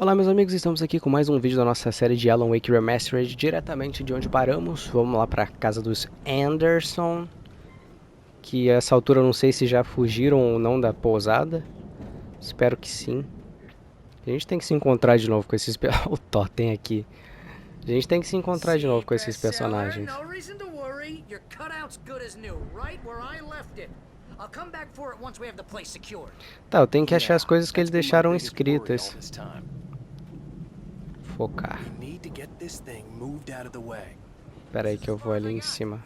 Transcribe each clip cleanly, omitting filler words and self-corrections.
Olá meus amigos, estamos aqui com mais um vídeo da nossa série de Alan Wake Remastered, diretamente de onde paramos. Vamos lá para a casa dos Anderson, que a essa altura eu não sei se já fugiram ou não da pousada. Espero que sim. A gente tem que se encontrar de novo com esses... o totem aqui. A gente tem que se encontrar de novo com esses personagens. Tá, eu tenho que achar as coisas que eles deixaram escritas. Focar. Espera aí que eu vou ali em cima.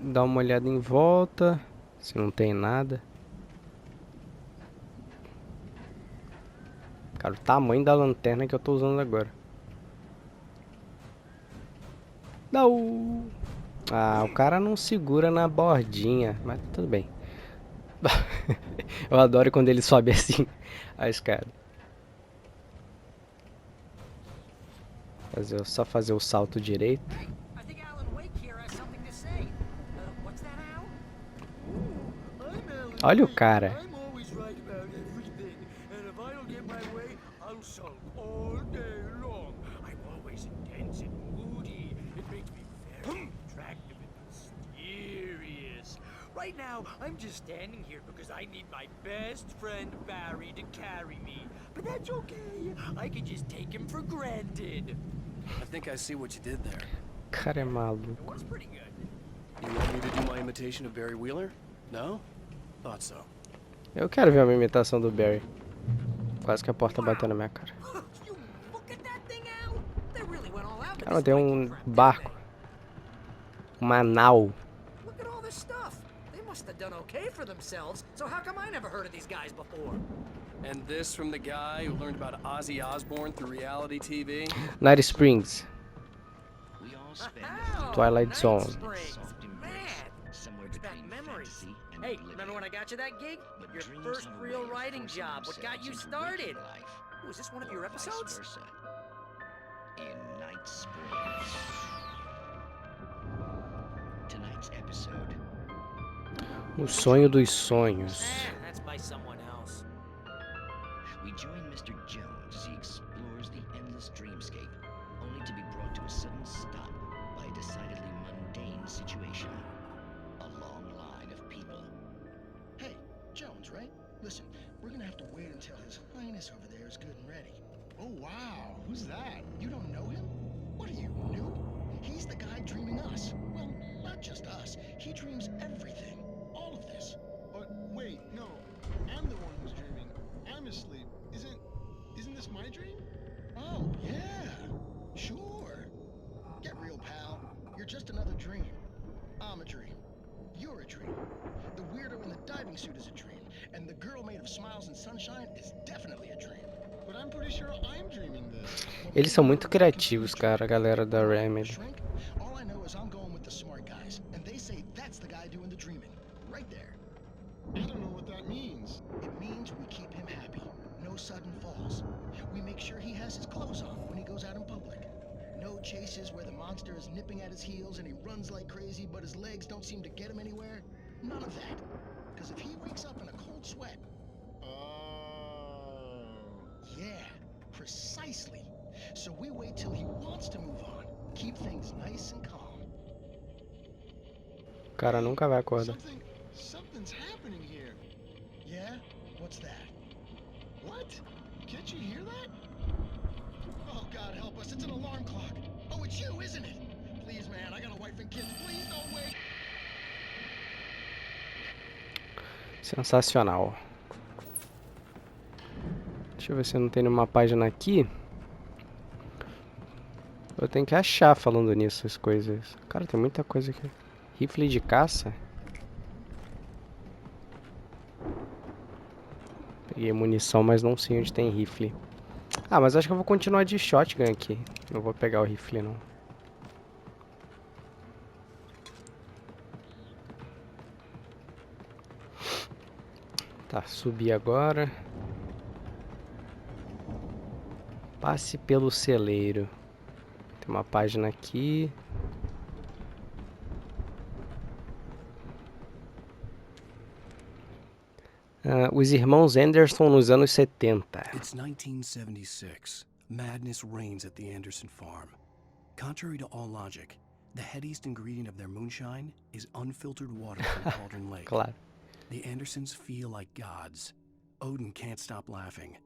Dá uma olhada em volta, se não tem nada. Cara, o tamanho da lanterna que eu tô usando agora. Não! Ah, o cara não segura na bordinha, mas tudo bem. Eu adoro quando ele sobe assim a escada. Só fazer o salto direito. Olha o cara. Right now, I'm just standing here because I need my best friend Barry to carry me. But that's okay. I can just take him for granted. I think I see what you did there. Cara é maluco. It was pretty good. You want me to do my imitation of Barry Wheeler? No? Thought so. Eu quero ver uma imitação do Barry. Quase que a porta bateu na minha cara. You look at that thing, Al. They really went all out. Cara, tem um barco. Uma nau. Look at all this stuff. They must have done okay for themselves. So how come I never heard of these guys before? And this from the guy who learned about Ozzy Osbourne through reality TV? Night Springs. Oh, Twilight Night Zone. Springs. Man, brings back memories. Hey, remember when I got you that gig? Your first real writing job. What got you started? Ooh, is this one of your episodes? In Night Springs. Tonight's episode. O sonho dos sonhos. That's by someone else. We join Mr. Jones as he explores the endless dreamscape, only to be brought to a sudden stop by a decidedly mundane situation. A long line of people. Hey, Jones, right? Listen, we're gonna have to wait until His Highness over there is good and ready. Oh, wow. Who's that? You don't know him? What are you, new? He's the guy dreaming us. Well, not just us. He dreams everything. All of this. But wait, no. I'm the one who's dreaming. I'm asleep. Isn't this my dream? Oh, yeah. Sure. Get real, pal. You're just another dream. I'm a dream. You're a dream. The weirdo in the diving suit is a dream. And the girl made of smiles and sunshine is definitely a dream. But I'm pretty sure I'm dreaming this. Eles são muito criativos, cara, a galera da Remedy. Shrink? All I know is I'm going with the smart guys. And they say that's the guy doing the dreaming. Right there. I don't know what that means. It means we keep him happy. No sudden falls. We make sure he has his clothes on when he goes out in public. No chases where the monster is nipping at his heels and he runs like crazy, but his legs don't seem to get him anywhere. None of that. Because if he wakes up in a cold sweat, yeah, precisely. So we wait till he wants to move on. Keep things nice and calm. O cara nunca vai acordar. Something's happening here. Yeah? What's that? What? Can't you hear that? Oh, God help us. It's an alarm clock. Oh, it's you, isn't it? Please, man, I got a wife and kids. Please don't wait. Sensacional. Deixa eu ver se não tem nenhuma página aqui. Eu tenho que achar falando nisso as coisas. Cara, tem muita coisa aqui. Rifle de caça. Peguei munição, mas não sei onde tem rifle. Ah, mas acho que eu vou continuar de shotgun aqui. Não vou pegar o rifle, não. Tá, subi agora. Passe pelo celeiro. Tem uma página aqui. Os irmãos Anderson nos anos 70. It's 1976. Madness reigns at the Anderson farm. Contrary to all logic, the headiest ingredient of their moonshine is unfiltered water from Cauldron Lake. Claro. The Andersons feel like gods. Odin can't stop laughing.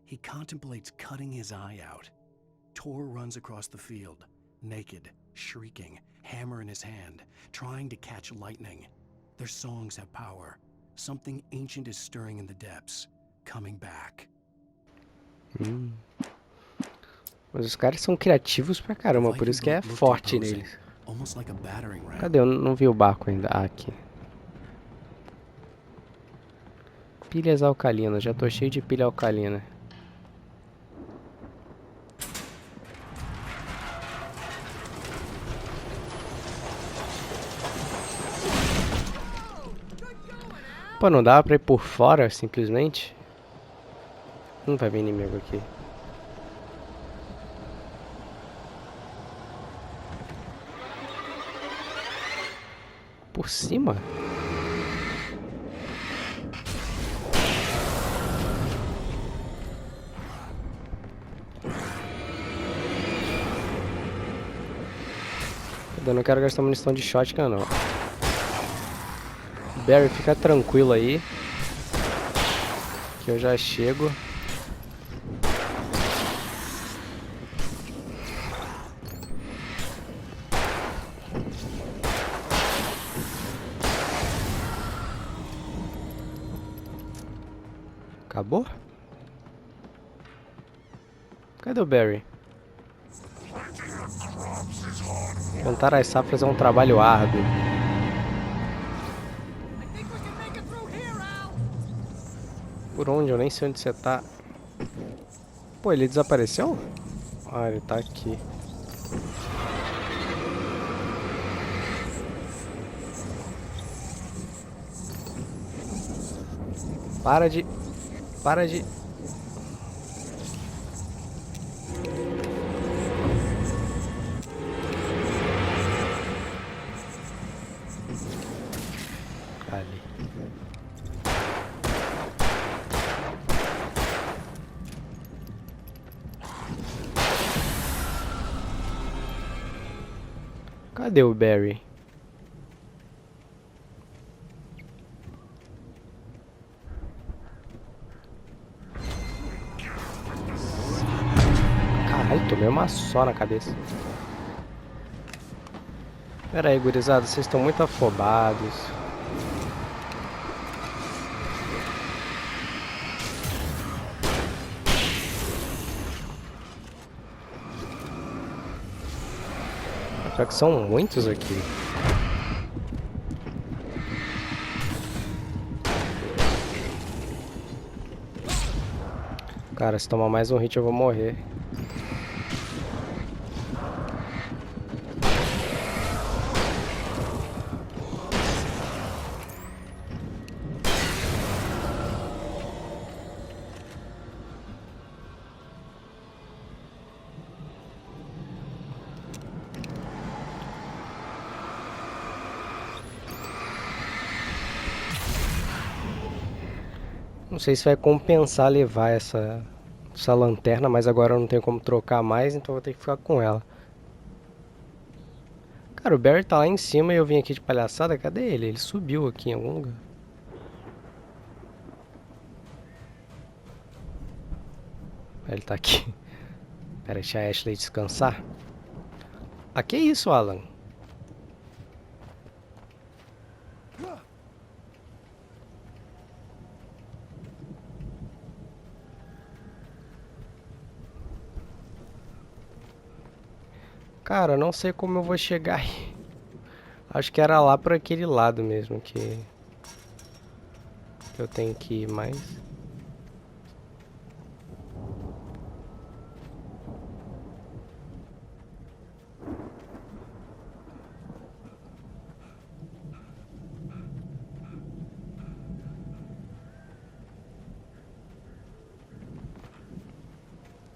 He contemplates cutting his eye out. Tor runs across the field, naked, shrieking, hammer in his hand, trying to catch lightning. Their songs have power. Something ancient is stirring in the depths, coming back. Mas os caras são criativos pra caramba, por isso que é forte neles. Almost like a battering ram. Cadê? Eu não vi o barco ainda. Ah, aqui. Pilhas alcalinas. Já tô cheio de pilha alcalina. Pô, não dava pra ir por fora, simplesmente? Não vai vir inimigo aqui. Por cima? Eu não quero gastar munição de shotgun, não. Barry, fica tranquilo aí. Que eu já chego. Acabou? Cadê o Barry? Plantar as safras é um trabalho árduo. Por onde? Eu nem sei onde você tá. Pô, ele desapareceu? Ah, ele tá aqui. Para de... Para de... Ali. Cadê o Barry? Caralho, tomei uma só na cabeça. Pera aí, gurizada, vocês estão muito afobados. Só que são muitos aqui. Cara, se tomar mais um hit eu vou morrer. Não sei se vai compensar levar essa lanterna, mas agora eu não tenho como trocar mais, então vou ter que ficar com ela. Cara, o Barry tá lá em cima e eu vim aqui de palhaçada. Cadê ele? Ele subiu aqui em algum lugar. Ele tá aqui. Pera, deixa a Ashley descansar. Ah, que isso, Alan? Cara, não sei como eu vou chegar aí. Acho que era lá por aquele lado mesmo que eu tenho que ir mais.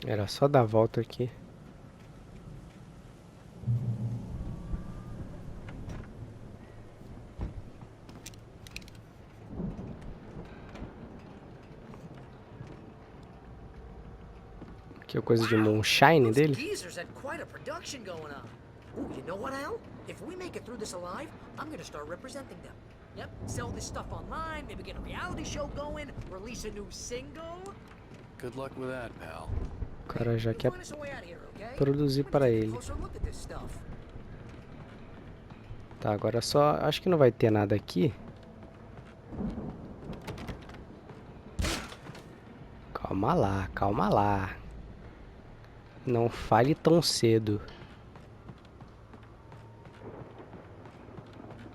Era só dar a volta aqui. Que é coisa de moonshine Those dele. geezers had quite a production going on. Ooh, you know what, Al? If we make it through this alive, I'm gonna start representing them. Yep, sell this stuff online, maybe get a reality show going, release a new single. Good luck with that, pal. O cara já We'll quer find us a way out of here, okay? produzir We're para gonna take a ele. closer look at this stuff. Tá, agora só... Acho que não vai ter nada aqui. Calma lá, calma lá. Não fale tão cedo.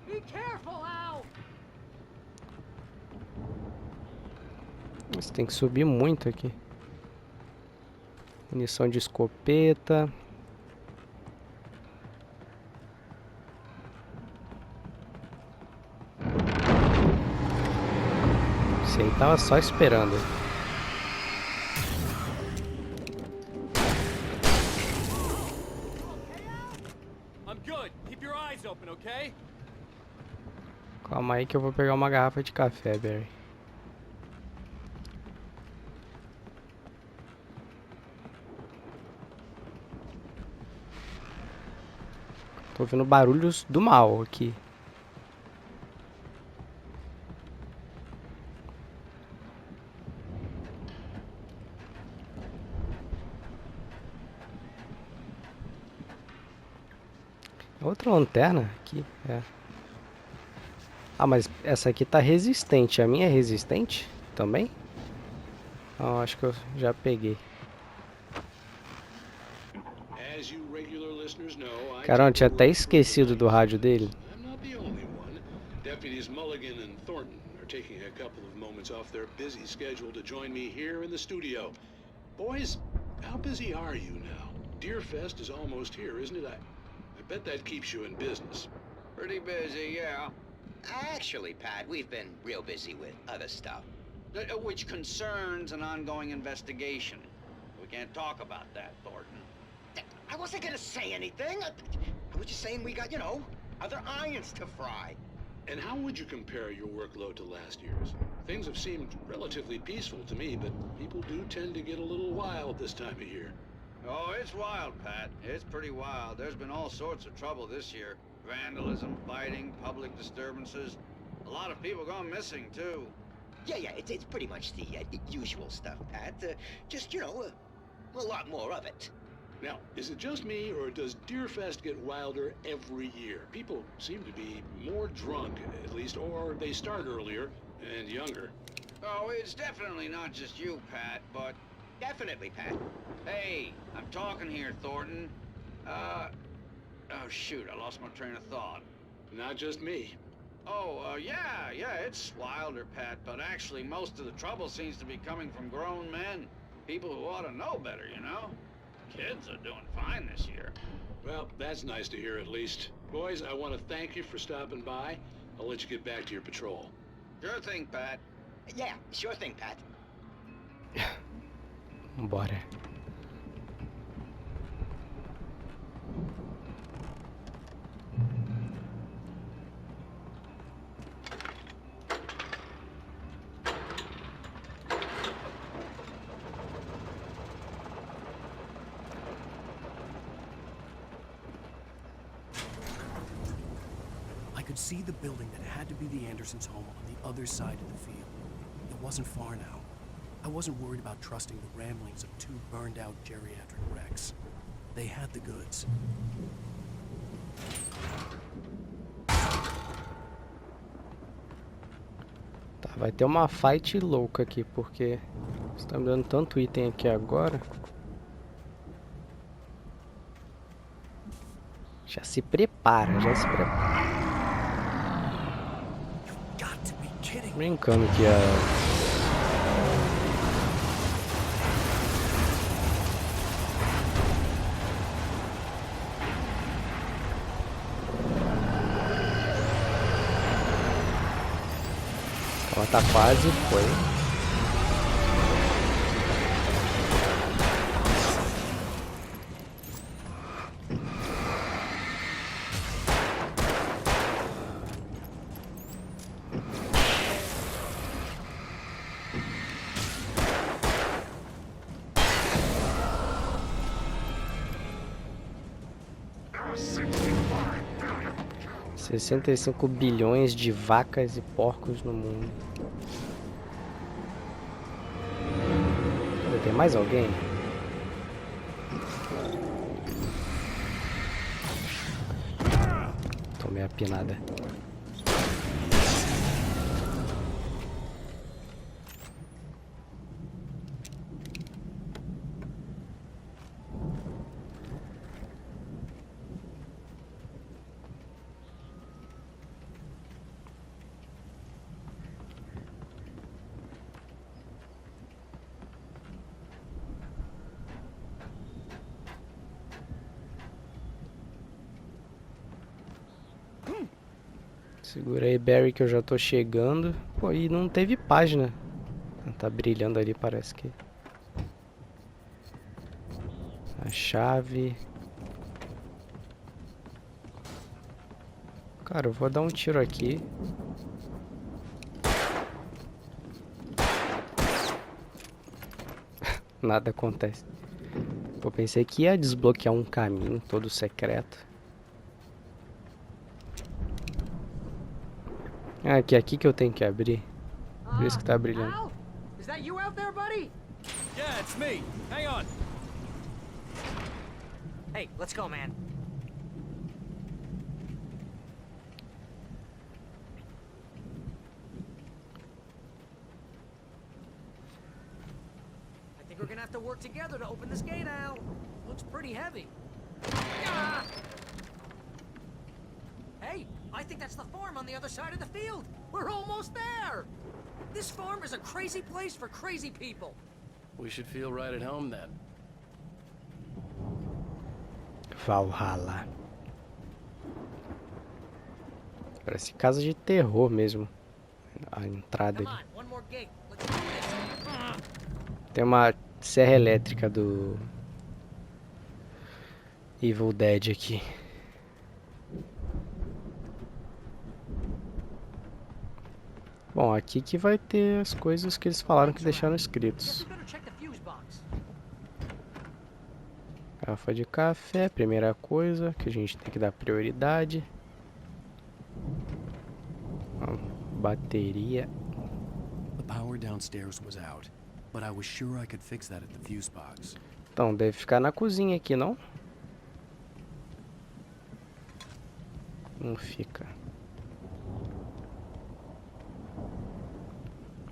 Be careful, Al! Você tem que subir muito aqui. Munição de escopeta. Esse aí tava só esperando. I'm good. Keep your eyes open, okay? Calma aí que eu vou pegar uma garrafa de café, Barry. Tô ouvindo barulhos do mal aqui. Outra lanterna aqui, é. Ah, mas essa aqui tá resistente. A minha é resistente também? Não, acho que eu já peguei. As you regular listeners know, I Caramba, eu tinha take até over esquecido do rádio dele. I'm not the only one. Deputies Mulligan and Thornton are taking a couple of moments off their busy schedule to join me here in the studio. Boys, how busy are you now? Deerfest is almost here, isn't it? I bet that keeps you in business. Pretty busy, yeah. Actually, Pat, we've been real busy with other stuff, which concerns an ongoing investigation. We can't talk about that, Thornton. I wasn't gonna say anything. I was just saying we got, other irons to fry. And how would you compare your workload to last year's? Things have seemed relatively peaceful to me, but people do tend to get a little wild this time of year. Oh, it's wild, Pat. It's pretty wild. There's been all sorts of trouble this year. Vandalism, fighting, public disturbances. A lot of people gone missing, too. Yeah, it's pretty much the usual stuff, Pat. Just, a lot more of it. Now, is it just me, or does Deerfest get wilder every year? People seem to be more drunk, at least, or they start earlier and younger. Oh, it's definitely not just you, Pat, but... Definitely, Pat. Hey, I'm talking here, Thornton. Oh, shoot, I lost my train of thought. Not just me. Oh, yeah, it's wilder, Pat, but actually most of the trouble seems to be coming from grown men. People who ought to know better, Kids are doing fine this year. Well, that's nice to hear at least. Boys, I want to thank you for stopping by. I'll let you get back to your patrol. Sure thing, Pat. Yeah, sure thing, Pat. Bora. I could see the building that had to be the Andersons' home on the other side of the field. It wasn't far now. I wasn't worried about trusting the ramblings of two burned-out geriatric wrecks. They had the goods. Tá, vai ter uma fight louca aqui, porque você tá me dando tanto item aqui agora. Já se prepara, já se prepara. Brincando que a... Ela tá quase, foi. 65 bilhões de vacas e porcos no mundo. Tem mais alguém? Tomei a pinada. Segura aí, Barry, que eu já tô chegando. Pô, e não teve página. Tá brilhando ali, parece que. A chave. Cara, eu vou dar um tiro aqui. Nada acontece. Pô, pensei que ia desbloquear um caminho todo secreto. Ah, aqui que eu tenho que abrir. Por isso que tá brilhando. Al? Is that you out there, buddy? Yeah, it's me. Hang on. Hey, let's go, man. I think we're gonna have to work together to open this gate, Al. Looks pretty heavy. Yeah! Hey, I think that's the farm on the other side of the field. We're almost there. This farm is a crazy place for crazy people. We should feel right at home then. Valhalla. Parece casa de terror mesmo. A entrada Come ali. on, one more gate. Let's do this. Tem uma serra elétrica do Evil Dead aqui. Bom, aqui que vai ter as coisas que eles falaram que deixaram Guess escritos. we better check the fuse box. Garrafa de café, primeira coisa que a gente tem que dar prioridade. Bateria. The power downstairs was out, but I was sure I could fix that at the fuse box. Então, deve ficar na cozinha aqui, não? Não fica.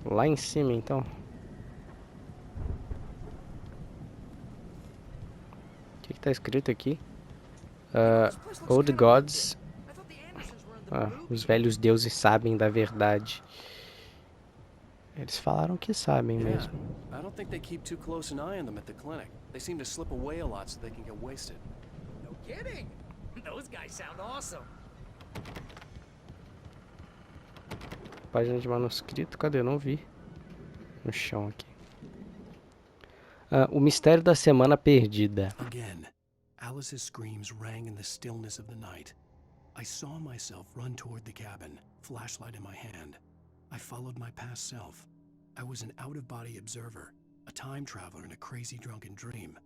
Lá em cima, então. O que tá escrito aqui? Old Gods. I thought the Andersons were in the movie. Os velhos deuses sabem da verdade. Eles falaram que sabem Yeah, mesmo. I don't think they keep too close an eye on them at the clinic. They seem to slip away a lot so they can get wasted. No kidding. Those guys sound awesome. Página de manuscrito, cadê? Eu não vi. No chão aqui. O mistério da semana perdida. Again, Alice's screams rang in the stillness of the night. I saw myself run toward the cabin, flashlight in my hand. I followed my past self. I was an out-of-body observer, a time traveler in a crazy drunken dream.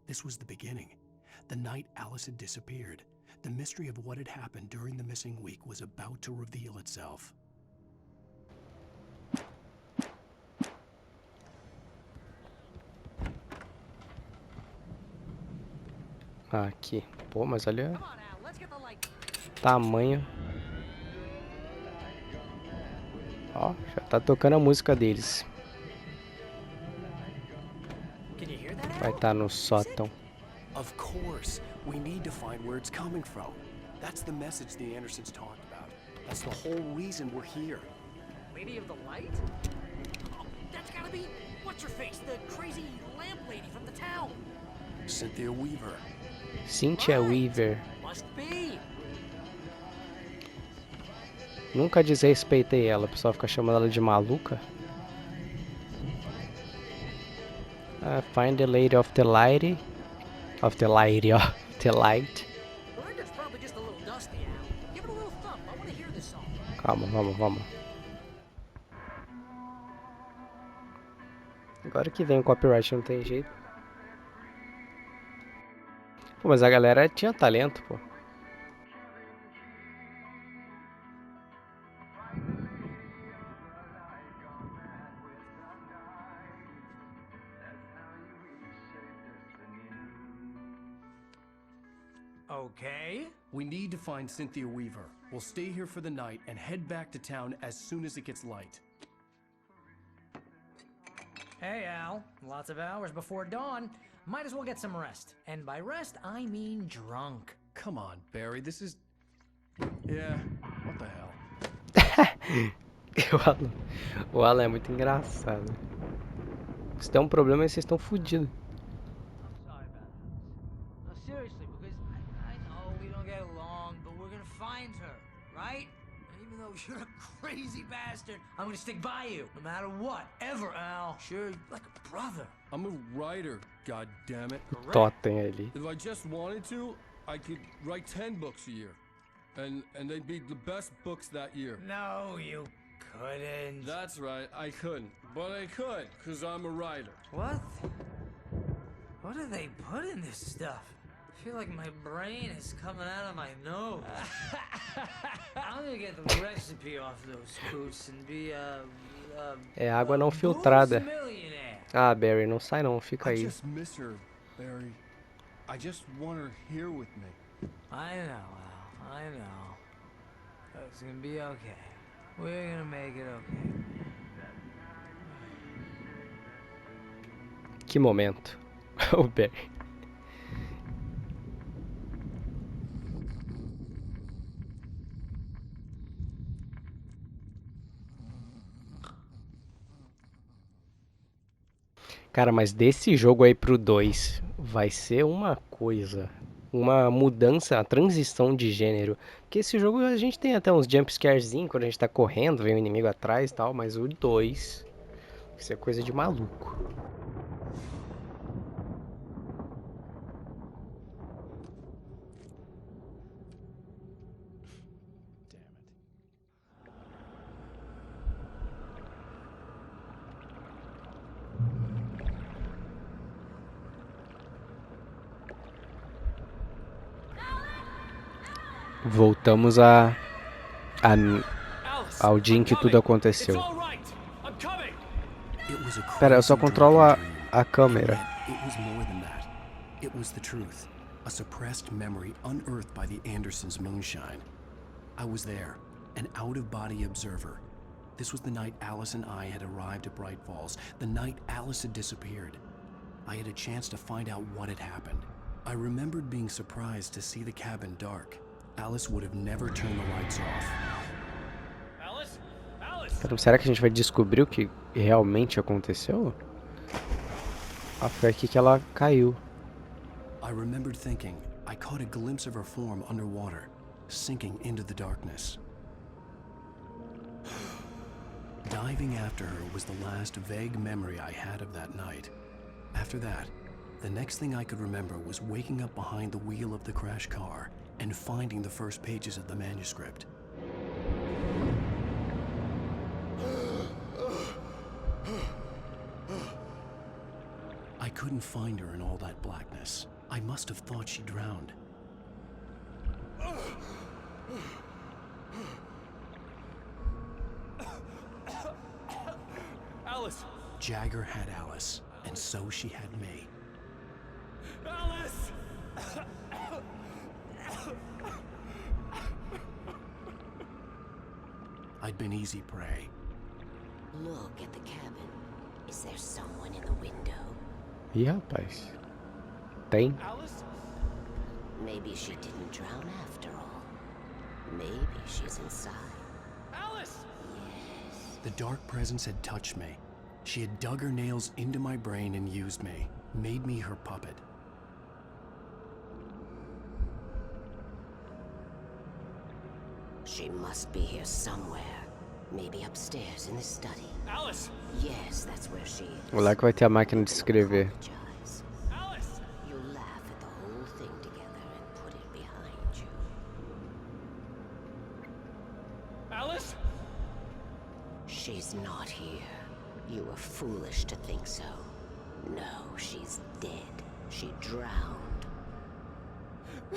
This was the beginning. The night Alice had disappeared. The mystery of what had happened during the missing week was about to reveal itself. Aqui. Pô, mas olha Come on, Al. Let's get the light. o tamanho. Ó, já tá tocando a música deles. Can you hear that, Al? Vai estar no sótão. Of course, we need to find where it's coming from. That's the message the Andersons talked about. That's the whole reason we're here. Lady of the Light? Oh, that's gotta be what's-her-face, the crazy lamp lady from the town. Cynthia Weaver. Cynthia Right. Weaver. Must be. Nunca desrespeitei ela. O pessoal fica chamando ela de maluca. Find the lady of the light. Of the light, ó. The light. The record's probably just a little dusty, Al. Give it a little thump. I want to hear this song. Calma, vamos. Agora que vem o copyright, não tem jeito. Pô, mas a galera tinha talento, pô. Okay. We need to find Cynthia Weaver. We'll stay here for the night and head back to town as soon as it gets light. Hey, Al. Lots of hours before dawn. Might as well get some rest. And by rest, I mean drunk. Come on, Barry, this is... Yeah, what the hell? O Alan é muito engraçado. Se der um problema, vocês estão fodidos. I'm sorry about that. No, seriously, because I know we don't get along, but we're gonna find her, right? And even though you're a crazy bastard, I'm gonna stick by you, no matter what, ever, Al. Sure, you're like a brother. I'm a writer, goddammit. Totem ali. If I just wanted to, I could write 10 books a year. And they'd be the best books that year. No, you couldn't. That's right, I couldn't. But I could, because I'm a writer. What? What do they put in this stuff? I feel like my brain is coming out of my nose. I'm gonna get the recipe off those coots and be É água não filtrada. millionaire. Ah, Barry, não sai não, fica I aí. just miss her, Barry. I just want her here with me. I know, Al. I know. It's gonna be okay. We're gonna make it okay. Que momento. O Barry. Cara, mas desse jogo aí pro 2 vai ser uma coisa, uma mudança, a transição de gênero. Porque esse jogo a gente tem até uns jumpscarezinhos quando a gente tá correndo, vem um inimigo atrás e tal, mas o 2 vai ser coisa de maluco. Voltamos ao dia em que tudo aconteceu. Pera, eu só controlo a câmera. It was more than that. It was the truth. A suppressed memory unearthed by the Andersons' moonshine. I was there, an out-of-body observer. This was the night Alice and I had arrived at Bright Falls, the night Alice had disappeared. I had a chance to find out what had happened. I remembered being surprised to see the cabin dark. Alice would have never turned the lights off. Alice? Alice! Então, será que a gente vai descobrir o que realmente aconteceu? Ah, foi aqui que ela caiu. I remembered thinking, I caught a glimpse of her form underwater, sinking into the darkness. Diving after her was the last vague memory I had of that night. After that, the next thing I could remember was waking up behind the wheel of the crash car and finding the first pages of the manuscript. I couldn't find her in all that blackness. I must have thought she drowned. Alice! Jagger had Alice, and so she had me. Alice! I'd been easy prey. Look at the cabin. Is there someone in the window? Ih, rapaz. Tem? Alice? Maybe she didn't drown after all. Maybe she's inside. Alice! Yes. The dark presence had touched me. She had dug her nails into my brain and used me, made me her puppet. She must be here somewhere. Maybe upstairs in the study. Alice! Yes, that's where she is. O lá que vai ter a máquina de escrever. Apologize. Alice! You'll laugh at the whole thing together and put it behind you. Alice? She's not here. You were foolish to think so. No, she's dead. She drowned.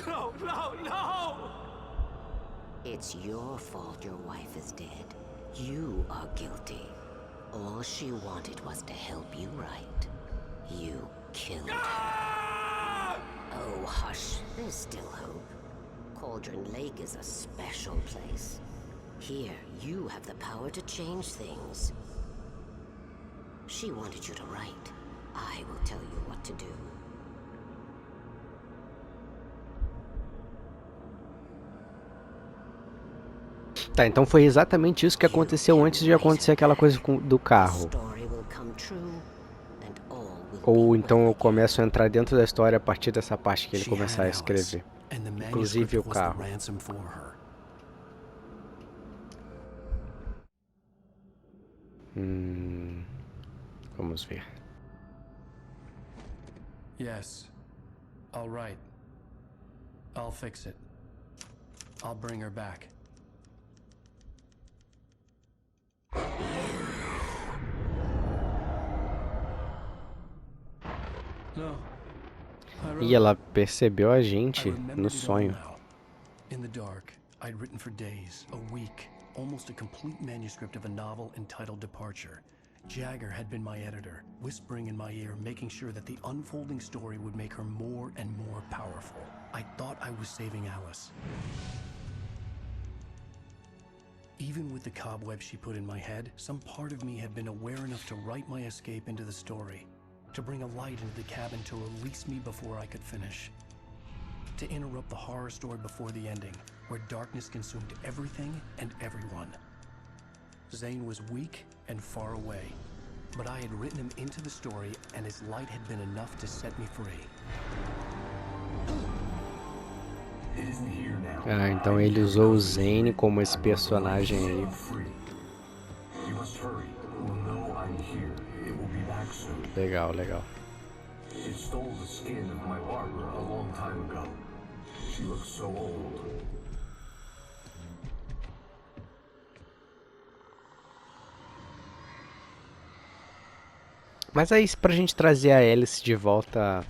No, no, no! It's your fault your wife is dead. You are guilty. All she wanted was to help you right. You killed her. Ah! Oh, hush. There's still hope. Cauldron Lake is a special place. Here, you have the power to change things. She wanted you to write. I will tell you what to do. Tá, então foi exatamente isso que aconteceu antes de acontecer aquela coisa do carro. Ou então eu começo a entrar dentro da história a partir dessa parte que ele começar a escrever. Inclusive o carro. Vamos ver. Yes. All right. I'll fix it. I'll bring her back. E ela percebeu a gente no sonho. In the dark, I'd written for days, a week, almost a complete manuscript of a novel entitled Departure. Jagger had been my editor, whispering in my ear, making sure that the unfolding story would make her more and more powerful. I thought I was saving Alice. Even with the cobweb she put in my head, some part of me had been aware enough to write my escape into the story, to bring a light into the cabin to release me before I could finish, to interrupt the horror story before the ending, where darkness consumed everything and everyone. Zane was weak and far away, but I had written him into the story, and his light had been enough to set me free. Ah, então ele usou o Zane como esse personagem aí. Legal, legal. It stole the skin of my barber a long time ago. She looks so old. Mas aí, pra gente trazer a Alice de volta,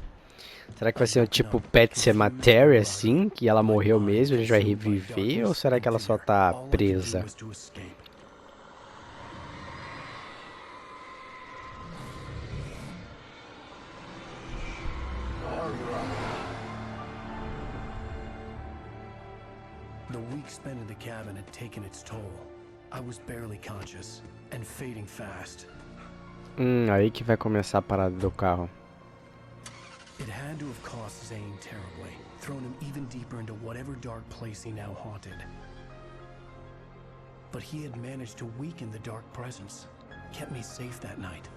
será que vai ser tipo Pet Cemetery, assim? Que ela morreu mesmo, a gente vai reviver? Ou será que ela só tá presa? The week spent in the cabin had taken its toll. I was barely conscious and fading fast. Aí que vai começar a parada do carro. It had to have cost Zane terribly, thrown him even deeper into whatever dark place he now haunted. But he had managed to weaken the dark presence, kept me safe that night.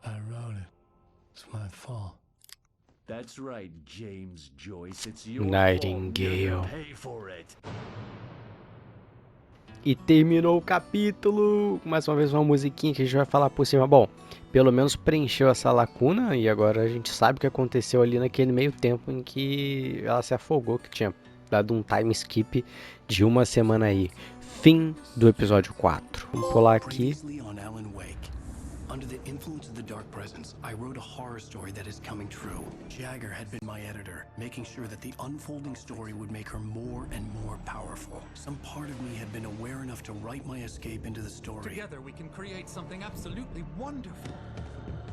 I wrote it. It's my fault. That's right, James Joyce. It's your Nightingale. fault. You're gonna pay for it. E terminou o capítulo. Mais uma vez uma musiquinha que a gente vai falar por cima. Bom, pelo menos preencheu essa lacuna e agora a gente sabe o que aconteceu ali naquele meio tempo em que ela se afogou, que tinha dado um time skip de uma semana aí. Fim do episódio 4. Vamos pular aqui. Under the influence of the dark presence, I wrote a horror story that is coming true. Jagger had been my editor, making sure that the unfolding story would make her more and more powerful. Some part of me had been aware enough to write my escape into the story. Together we can create something absolutely wonderful.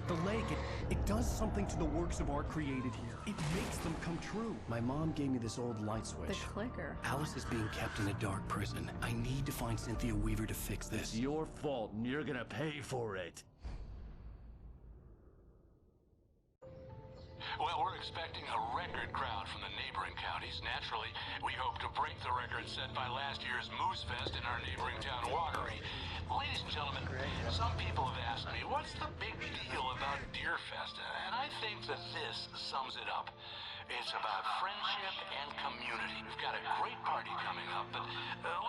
The lake, it does something to the works of art created here. It makes them come true. My mom gave me this old light switch. The clicker. Alice is being kept in a dark prison. I need to find Cynthia Weaver to fix this. It's your fault and you're gonna pay for it. Well, we're expecting a record crowd from the neighboring counties. Naturally, we hope to break the record set by last year's Moose Fest in our neighboring town, Watery. Ladies and gentlemen, some people have asked me, what's the big deal about Deer Fest? And I think that this sums it up. It's about friendship and community. We've got a great party coming up, but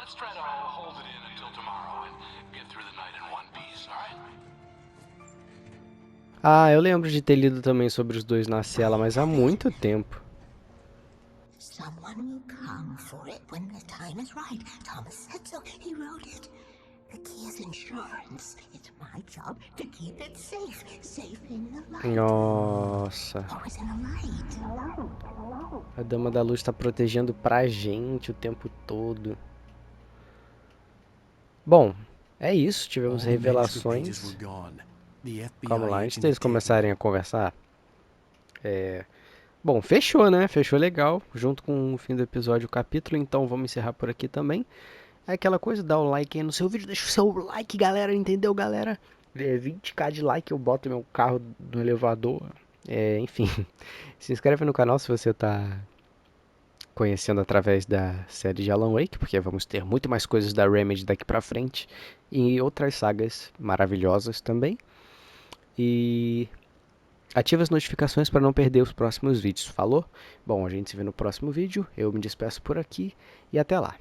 let's try to hold it in until tomorrow and get through the night in one piece, all right? Ah, eu lembro de ter lido também sobre os dois na cela, mas há muito tempo. Someone will come for it when the time is right. Thomas said so. He wrote it. The key is insurance. It might job to keep it safe in the light. Nossa. Always in the light. A Dama da Luz tá protegendo pra gente o tempo todo. Bom, é isso. Tivemos revelações. Calma lá, antes deles começarem a conversar. Bom, fechou, né? Fechou legal, junto com o fim do episódio, o capítulo. Então vamos encerrar por aqui também. É aquela coisa, dá o like aí no seu vídeo. Deixa o seu like, galera. Entendeu, galera? 20k de like, eu boto meu carro no elevador. Enfim, se inscreve no canal se você tá conhecendo através da série de Alan Wake, porque vamos ter muito mais coisas da Remedy daqui pra frente. E outras sagas maravilhosas também. E ative as notificações para não perder os próximos vídeos, falou? Bom, a gente se vê no próximo vídeo, eu me despeço por aqui e até lá.